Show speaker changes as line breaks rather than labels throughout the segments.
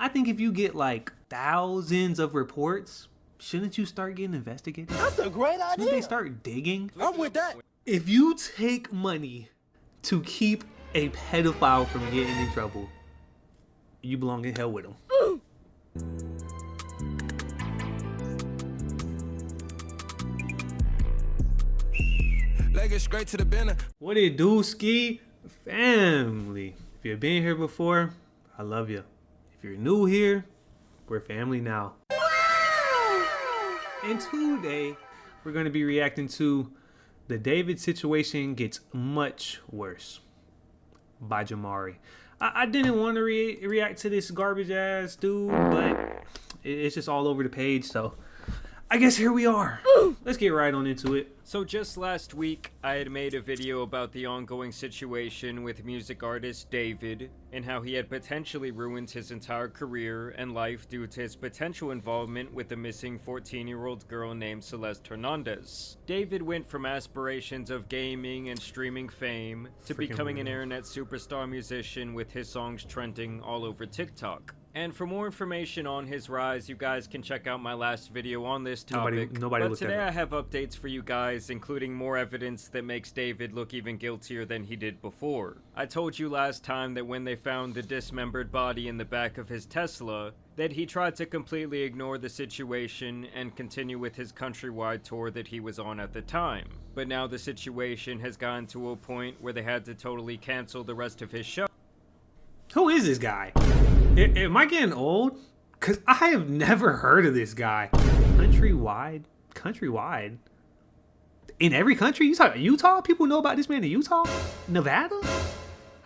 I think if you get like thousands of reports, shouldn't you start getting investigated?
That's a great idea.
Shouldn't they start digging?
I'm with that.
If you take money to keep a pedophile from getting in trouble, you belong in hell with him.
Leg it straight to the bender.
What it do, Ski family? If you've been here before, I love you. If you're new here, we're family now. And today, we're going to be reacting to The David Situation Gets Much Worse by Jamari. I didn't want to react to this garbage ass dude, but it's just all over the page, so I guess here we are. Let's get right on into it.
So just last week, I had made a video about the ongoing situation with music artist David and how he had potentially ruined his entire career and life due to his potential involvement with the missing 14-year-old girl named Celeste Hernandez. David went from aspirations of gaming and streaming fame to becoming an internet superstar musician with his songs trending all over TikTok. And for more information on his rise, you guys can check out my last video on this topic.
Nobody
but today I have updates for you guys, including more evidence that makes David look even guiltier than he did before. I told you last time that when they found the dismembered body in the back of his Tesla, that he tried to completely ignore the situation and continue with his countrywide tour that he was on at the time. But now the situation has gotten to a point where they had to totally cancel the rest of his show.
Who is this guy? Am I getting old? Because I have never heard of this guy. Countrywide? In every country? You talk Utah? People know about this man in Utah? Nevada?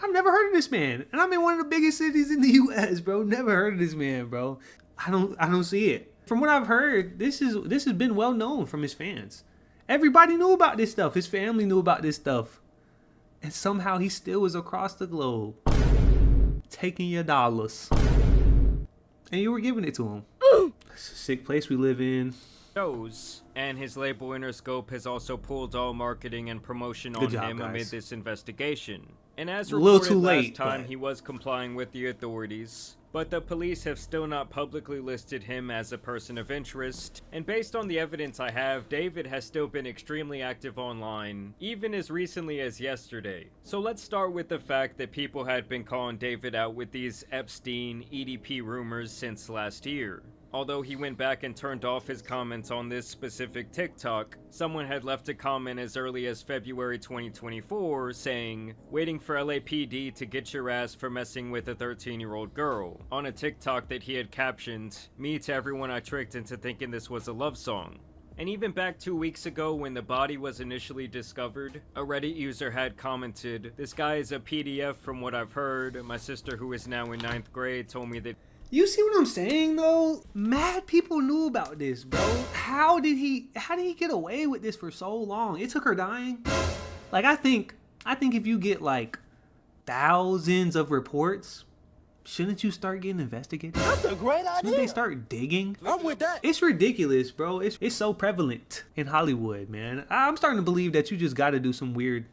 I've never heard of this man. And I'm in one of the biggest cities in the US, bro. Never heard of this man, bro. I don't see it. From what I've heard, this has been well known from his fans. Everybody knew about this stuff. His family knew about this stuff. And somehow he still was across the globe, taking your dollars, and you were giving it to him. It's a sick place we live in.
Shows, and his label Interscope has also pulled all marketing and promotion on him amid this investigation. And as reported last time, he was complying with the authorities, but the police have still not publicly listed him as a person of interest. And based on the evidence I have, David has still been extremely active online, even as recently as yesterday. So let's start with the fact that people had been calling David out with these Epstein EDP rumors since last year. Although he went back and turned off his comments on this specific TikTok, someone had left a comment as early as February 2024 saying, "Waiting for LAPD to get your ass for messing with a 13-year-old girl," on a TikTok that he had captioned, "Me to everyone I tricked into thinking this was a love song." And even back 2 weeks ago when the body was initially discovered, a Reddit user had commented, "This guy is a PDF from what I've heard. My sister, who is now in 9th grade, told me that..."
You see what I'm saying though? Mad people knew about this, bro. How did he get away with this for so long? It took her dying. Like I think if you get like thousands of reports, shouldn't you start getting investigated?
That's a great idea.
Shouldn't they start digging?
I'm with that.
It's ridiculous, bro. It's so prevalent in Hollywood, man. I'm starting to believe that you just got to do some weird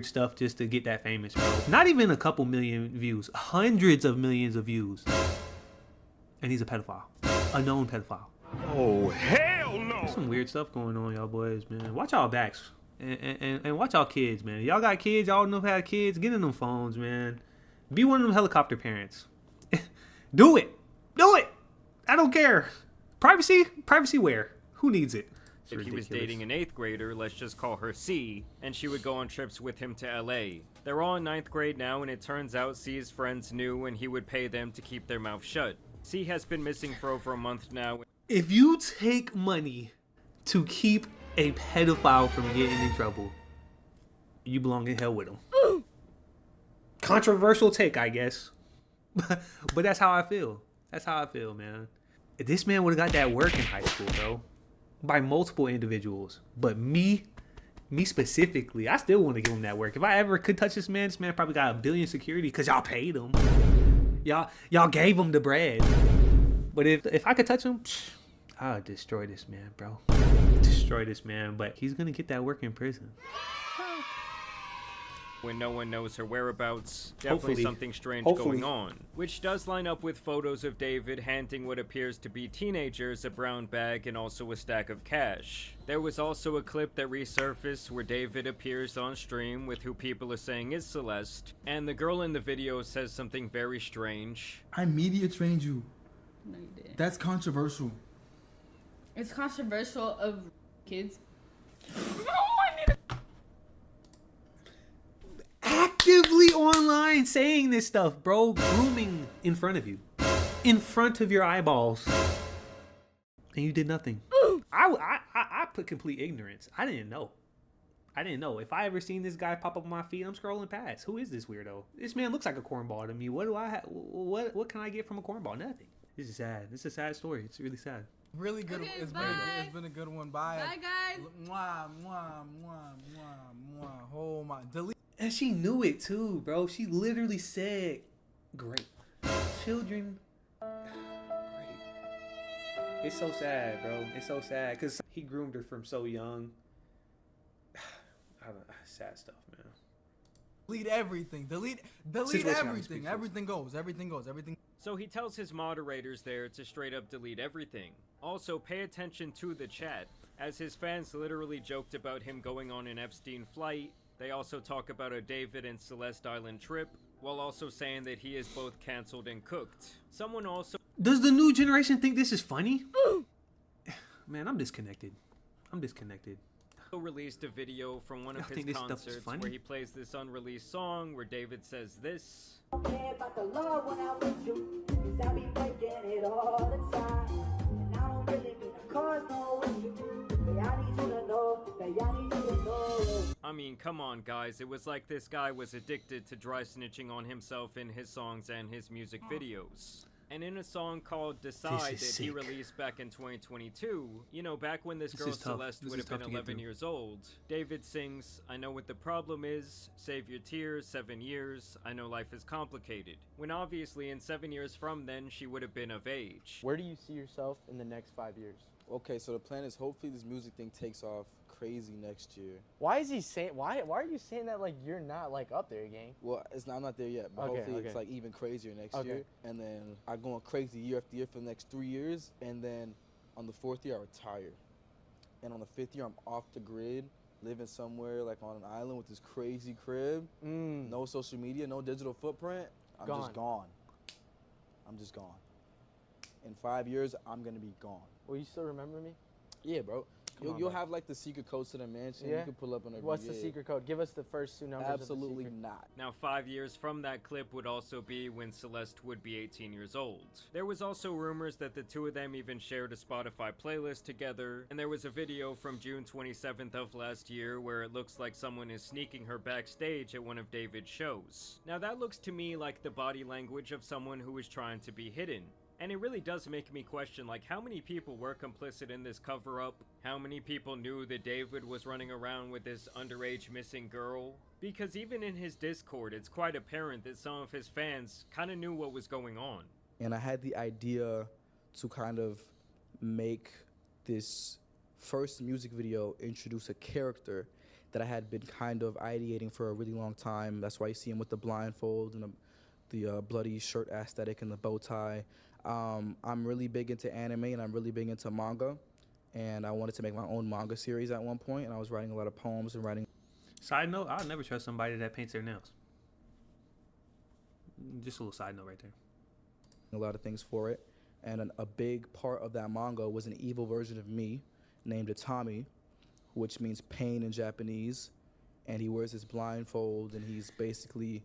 stuff just to get that famous, bro. Not even a couple million views, hundreds of millions of views. And he's a pedophile, a known pedophile.
Oh, hell no!
There's some weird stuff going on, y'all boys, man. Watch y'all backs and watch y'all kids, man. Y'all got kids, y'all know how to have kids. Get in them phones, man. Be one of them helicopter parents. Do it. I don't care. Privacy where? Who needs it?
If he was dating an 8th grader, let's just call her C, and she would go on trips with him to LA. They're all in 9th grade now, and it turns out C's friends knew and he would pay them to keep their mouth shut. C has been missing for over a month now.
If you take money to keep a pedophile from getting in trouble, you belong in hell with him. Controversial take, I guess. But that's how I feel. That's how I feel, man. This man would have got that work in high school, bro. By multiple individuals. But me specifically, I still want to give him that work. If I ever could touch this man probably got 1 billion security because y'all paid him. Y'all gave him the bread. But if I could touch him, I'll destroy this man, bro. Destroy this man. But he's gonna get that work in prison.
when no one knows her whereabouts. Definitely something strange going on. Which does line up with photos of David handing what appears to be teenagers a brown bag and also a stack of cash. There was also a clip that resurfaced where David appears on stream with who people are saying is Celeste, and the girl in the video says something very strange.
I media trained you.
No, you didn't.
That's controversial.
It's controversial of kids.
Actively online saying this stuff, bro. Grooming in front of you. In front of your eyeballs. And you did nothing. I put complete ignorance. I didn't know. If I ever seen this guy pop up on my feed, I'm scrolling past. Who is this weirdo? This man looks like a cornball to me. What do I have? What can I get from a cornball? Nothing. This is sad. This is a sad story. It's really sad.
Really good.
Okay,
It's been a good one. Bye.
Bye, guys.
Mwah, mwah, mwah, mwah, mwah. Oh my. Delete.
And she knew it too, bro. She literally said, "Great children." Great. It's so sad, bro. It's so sad because he groomed her from so young. Sad stuff, man.
Delete everything. Delete everything. Everything goes.
So he tells his moderators there to straight up delete everything. Also, pay attention to the chat, as his fans literally joked about him going on an Epstein flight. They also talk about a David and Celeste Island trip, while also saying that he is both cancelled and cooked. Someone also...
Does the new generation think this is funny? Man, I'm disconnected.
Released a video from one of his concerts where he plays this unreleased song where David says this. I mean, come on guys, it was like this guy was addicted to dry snitching on himself in his songs and his music videos. And in a song called Decide that he released back in 2022, you know, back when this girl Celeste would have been 11 years old, David sings, "I know what the problem is, save your tears, 7 years, I know life is complicated." When obviously in 7 years from then, she would have been of age.
Where do you see yourself in the next 5 years?
Okay, so the plan is hopefully this music thing takes off crazy next year.
Why is he saying? Why are you saying that like you're not like up there, gang?
Well, I'm not there yet, but hopefully it's like even crazier next year. And then I go on crazy year after year for the next 3 years, and then on the 4th year I retire, and on the 5th year I'm off the grid, living somewhere like on an island with this crazy crib, no social media, no digital footprint. I'm just gone. In 5 years I'm gonna be gone.
Will you still remember me?
Yeah, bro. You'll have like the secret codes to the mansion.
Yeah?
You can pull up on every
What's the secret code? Give us the first 2 numbers.
Absolutely
of the secret.
not.
Now 5 years from that clip would also be when Celeste would be 18 years old. There was also rumors that the two of them even shared a Spotify playlist together, and there was a video from June 27th of last year where it looks like someone is sneaking her backstage at one of David's shows. Now that looks to me like the body language of someone who is trying to be hidden. And it really does make me question, like, how many people were complicit in this cover-up? How many people knew that David was running around with this underage missing girl? Because even in his Discord, it's quite apparent that some of his fans kind of knew what was going on.
And I had the idea to kind of make this first music video introduce a character that I had been kind of ideating for a really long time. That's why you see him with the blindfold and the bloody shirt aesthetic and the bow tie. I'm really big into anime and I'm really big into manga, and I wanted to make my own manga series at one point, and I was writing a lot of poems and writing.
Side note, I'll never trust somebody that paints their nails. Just a little side note right there.
A lot of things for it, and a big part of that manga was an evil version of me named Itami, which means pain in Japanese, and he wears this blindfold and he's basically...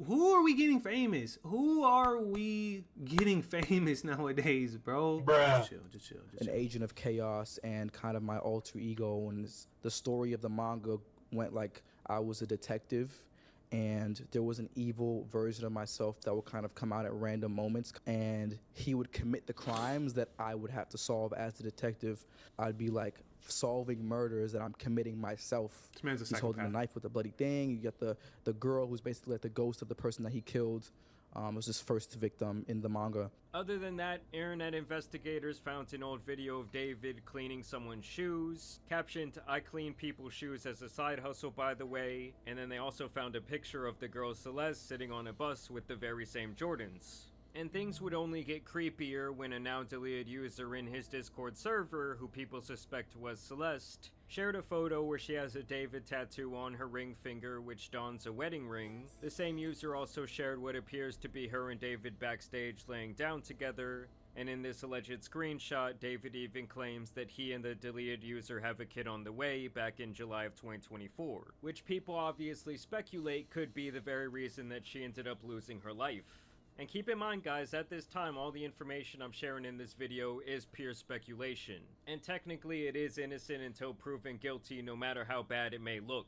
Who are we getting famous? Who are we getting famous nowadays, bro?
Bruh.
Just chill.
An agent of chaos and kind of my alter ego, and the story of the manga went like I was a detective and there was an evil version of myself that would kind of come out at random moments, and he would commit the crimes that I would have to solve as the detective. I'd be like solving murders that I'm committing myself.
This man's a
He's holding a knife with a bloody thing. You get the girl who's basically like the ghost of the person that he killed. was his first victim in the manga.
Other than that, internet investigators found an old video of David cleaning someone's shoes, captioned, "I clean people's shoes as a side hustle, by the way," and then they also found a picture of the girl Celeste sitting on a bus with the very same Jordans. And things would only get creepier when a now deleted user in his Discord server, who people suspect was Celeste, shared a photo where she has a David tattoo on her ring finger which dons a wedding ring. The same user also shared what appears to be her and David backstage laying down together, and in this alleged screenshot, David even claims that he and the deleted user have a kid on the way back in July of 2024, which people obviously speculate could be the very reason that she ended up losing her life. And keep in mind, guys, at this time, all the information I'm sharing in this video is pure speculation. And technically, it is innocent until proven guilty, no matter how bad it may look.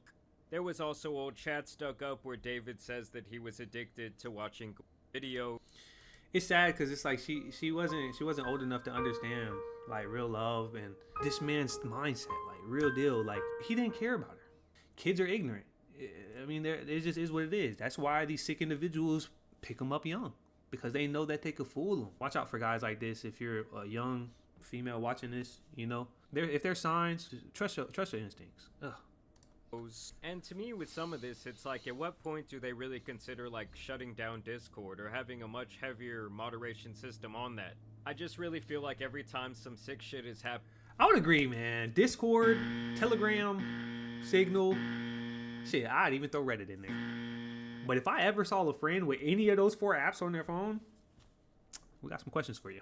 There was also old chats dug up where David says that he was addicted to watching video.
It's sad because it's like she wasn't old enough to understand like real love and this man's mindset, like real deal. Like he didn't care about her. Kids are ignorant. I mean, it just is what it is. That's why these sick individuals pick them up young, because they know that they could fool them. Watch out for guys like this. If you're a young female watching this, you know, if there's signs, trust your instincts. Ugh.
And to me, with some of this, it's like, at what point do they really consider like shutting down Discord or having a much heavier moderation system on that? I just really feel like every time some sick shit is happening.
I would agree, man. Discord, Telegram, Signal, shit, I'd even throw Reddit in there. But if I ever saw a friend with any of those 4 apps on their phone, we got some questions for you.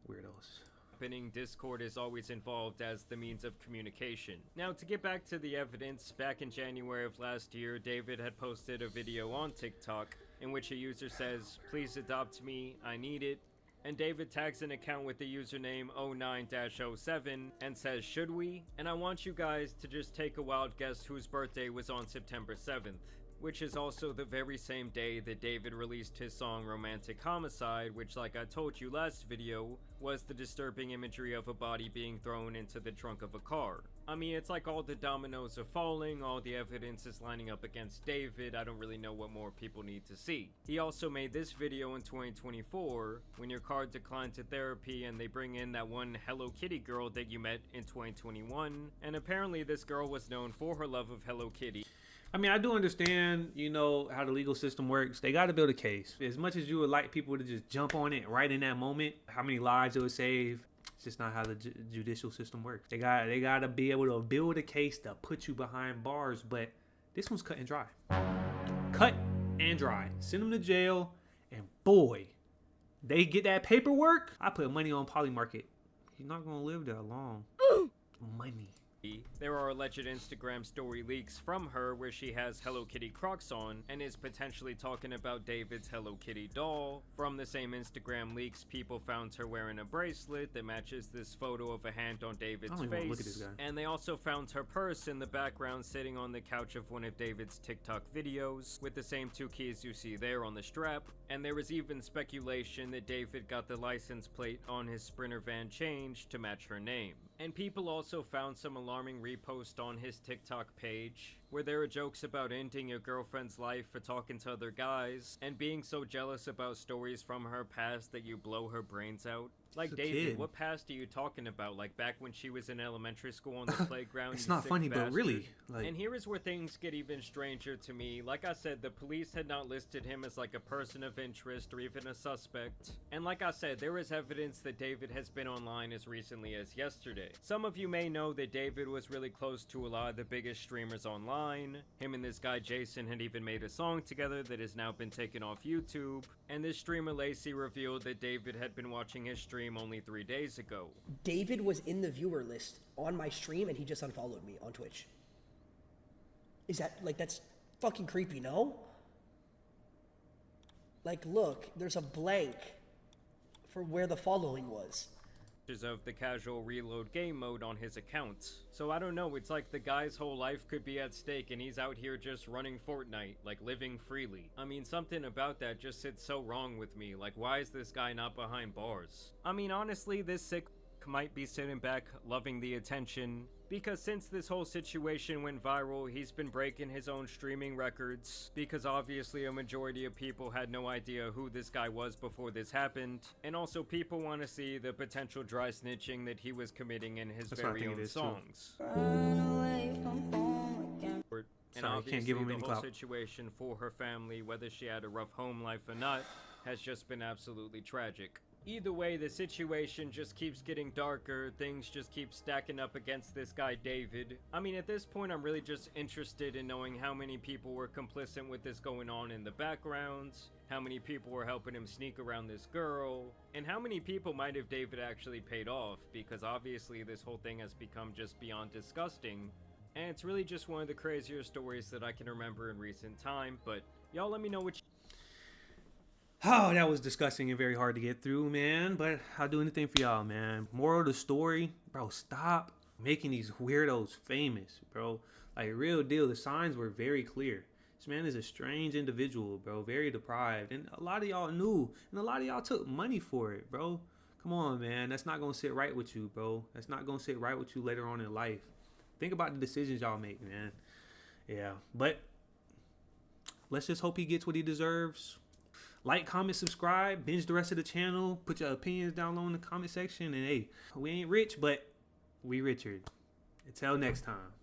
Weirdos.
Discord is always involved as the means of communication. Now, to get back to the evidence, back in January of last year, David had posted a video on TikTok in which a user says, "Please adopt me, I need it." And David tags an account with the username 09-07 and says, "Should we?" And I want you guys to just take a wild guess whose birthday was on September 7th. Which is also the very same day that David released his song Romantic Homicide, which, like I told you last video, was the disturbing imagery of a body being thrown into the trunk of a car. I mean, it's like all the dominoes are falling, all the evidence is lining up against David. I don't really know what more people need to see. He also made this video in 2024, when your car declined to therapy and they bring in that one Hello Kitty girl that you met in 2021, and apparently this girl was known for her love of Hello Kitty.
I mean, I do understand, you know, how the legal system works. They got to build a case. As much as you would like people to just jump on it right in that moment, how many lives it would save, it's just not how the judicial system works. They got to be able to build a case to put you behind bars, but this one's cut and dry. Cut and dry. Send them to jail, and boy, they get that paperwork. I put money on Polymarket. He's not going to live that long. Money.
There are alleged Instagram story leaks from her where she has Hello Kitty Crocs on and is potentially talking about David's Hello Kitty doll. From the same Instagram leaks, people found her wearing a bracelet that matches this photo of a hand on David's face.
Look at this guy.
And they also found her purse in the background sitting on the couch of one of David's TikTok videos with the same 2 keys you see there on the strap. And there was even speculation that David got the license plate on his Sprinter van changed to match her name. And people also found some alarming reposts on his TikTok page where there are jokes about ending your girlfriend's life for talking to other guys and being so jealous about stories from her past that you blow her brains out. Like, David, what past are you talking about? Like, back when she was in elementary school on the playground?
It's not funny,
bastard.
but really. Like...
And here is where things get even stranger to me. Like I said, the police had not listed him as like a person of interest or even a suspect. And like I said, there is evidence that David has been online as recently as yesterday. Some of you may know that David was really close to a lot of the biggest streamers online. Him and this guy Jason had even made a song together that has now been taken off YouTube. And this streamer Lacey revealed that David had been watching his stream only 3 days ago.
David was in the viewer list on my stream and he just unfollowed me on Twitch. Is that, like, that's fucking creepy, no? Like, look, there's a blank for where the following was.
Of the casual reload game mode on his account. So I don't know, it's like the guy's whole life could be at stake and he's out here just running Fortnite, like living freely. I mean, something about that just sits so wrong with me. Like, why is this guy not behind bars? I mean, honestly, this sick might be sitting back loving the attention Because since this whole situation went viral, he's been breaking his own streaming records, because obviously a majority of people had no idea who this guy was before this happened, and also people want to see the potential dry snitching that he was committing in his very own songs. And obviously the whole situation for her family, whether she had a rough home life or not, has just been absolutely tragic. Either way, the situation just keeps getting darker, things just keep stacking up against this guy David. I mean, at this point, I'm really just interested in knowing how many people were complicit with this going on in the background, how many people were helping him sneak around this girl, and how many people might have David actually paid off, because obviously this whole thing has become just beyond disgusting, and it's really just one of the crazier stories that I can remember in recent time. But y'all let me know what you...
Oh, that was disgusting and very hard to get through, man. But I'll do anything for y'all, man. Moral of the story, bro, stop making these weirdos famous, bro. Like, real deal, the signs were very clear. This man is a strange individual, bro, very deprived. And a lot of y'all knew, and a lot of y'all took money for it, bro. Come on, man. That's not going to sit right with you, bro. That's not going to sit right with you later on in life. Think about the decisions y'all make, man. Yeah, but let's just hope he gets what he deserves. Like, comment, subscribe, binge the rest of the channel. Put your opinions down low in the comment section. And hey, we ain't rich, but we Richard. Until next time.